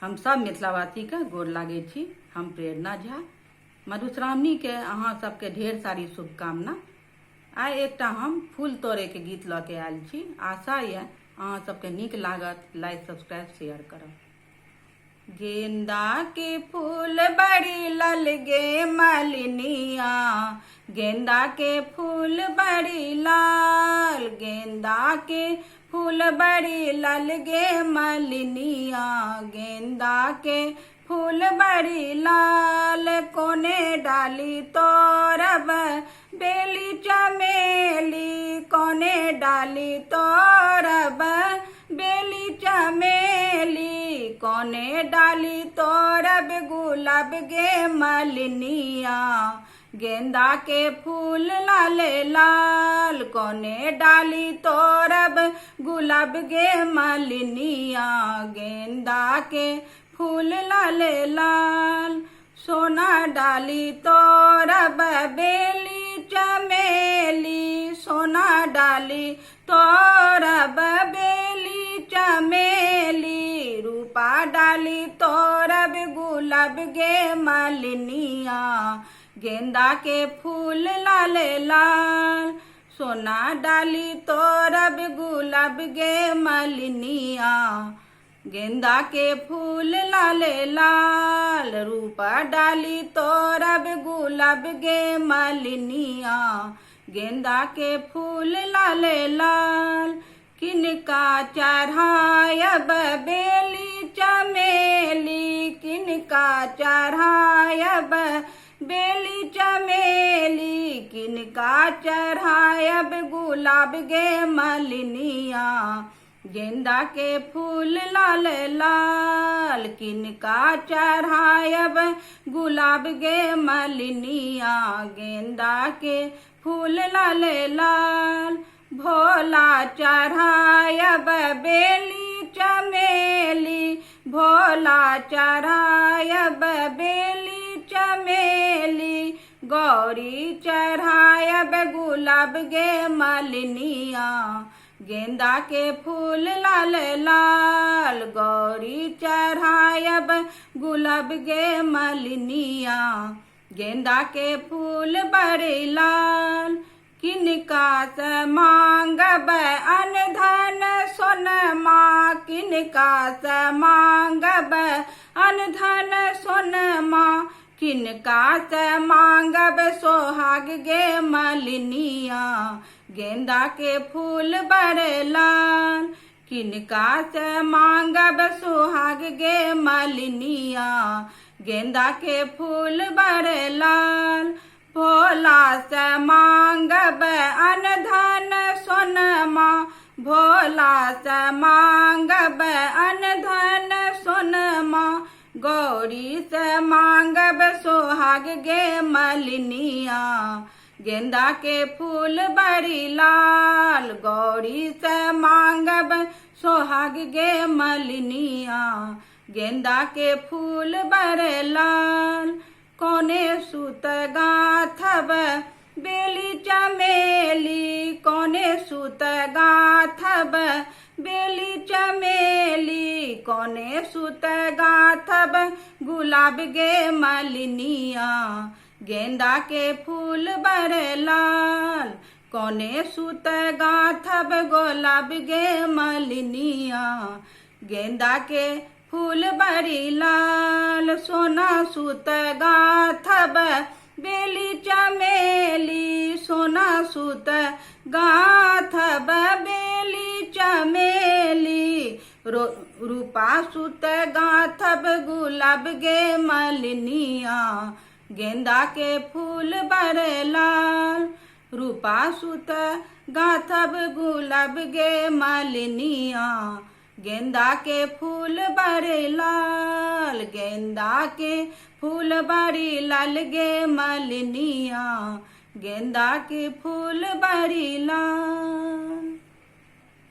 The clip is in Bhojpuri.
हम सब मिथिलावासी के गोर लागे छी। हम प्रेरणा झा। मधुश्रावणी के अहाँ सबके ढेर सारी शुभकामना। आइ एकटा हम फूल तोड़े के गीत ल के आयल छी। आशा ये अहाँ सबके नीक लागत। लाइक सब्सक्राइब शेयर करब। गेंदा के फूल बड़ी लल गे मालिनिया, गेंदा के फूल बड़ी लाल, गेंदा के फूल बड़ी लल गे मालिनिया, गेंदा के फूल बड़ी लाल। कोने डाली तोरब बेली चमेली, कोने डाली तोरब बेली चमेली, कोने डाली तोरब गुलाब गे मालिनिया, गेंदा के फूल लाल लाल, कोने डाली तोरब गुलाब गे मालिनिया, गेंदा के फूल लाल लाल। सोना डाली तोरब बेली चमेली, सोना डाली तोरब बेली चमेली, रूपा डाली तोरब गुलाब गे मालिनिया, गेंदा के फूल लाल लाल। सोना डाली तोरब गुलाब गे मालिनिया, गेंदा के फूल लाल लाल, रूपा डाली तोरब गुलाब गे मालिनिया, गेंदा के फूल लाल लाल। किनका चढ़ायब बेली चमेली, किनका चढ़ायब बेली चमेली, किनका चढ़ायब गुलाब गे मालिनिया, गेंदा के फूल लाल लाल, किनका चढ़ायब गुलाब गे मालिनिया, गेंदा के फूल लाल लाल। भोला चढ़ायब बेली चमेली, भोला चढ़ायब बेली चमेली, गौरी चढ़ायब गुलाब गे मालिनिया, गेंदा के फूल लाल लाल, गौरी चढ़ायब गुलाब गे मालिनिया, गेंदा के फूल बड़ी लाल। किनका से मांगब अनधन सोनमा, किनका से मांगब अनधन सोनमा, किनका से मांगब सोहाग गे मालिनिया, गेंदा के फूल बड़े लाल, किनका से मांगब सुहाग गे मालिनिया, गेंदा के फूल बड़े लाल। भोला से मांगब अनधन सोनमा, भोला से मांगब अनधन सोनमा, गौरी से मांगब सोहाग गे मालिनिया, गेंदा के फूल बड़ी लाल, गौरी से मांगब सोहाग गे मालिनिया, गेंदा के फूल बड़े लाल। कोने सूत गाथब बेली चमेली, कोने सूत गाथब बेली चमेली, कोने सूत गाथब गुलाब गे मालिनिया, गेंदा के फूल बड़े लाल, कोने सूत गाथब गुलाब गे मालिनिया, गेंदा के फूल बड़ी लाल। सोना सूत गाथब बेली चमेली, सोना सूत गाथब बेली चमेली, रूपा सूत गाथब गुलाब गे मालिनिया, गेंदा के फूल बड़े लाल, रूपा सूत गाथब गुलाब गे मालिनिया, गेंदा के फूल बड़े लाल, गेंदा के फूल बड़ी लाल गे मालिनिया, गेंदा के फूल बड़ी लाल।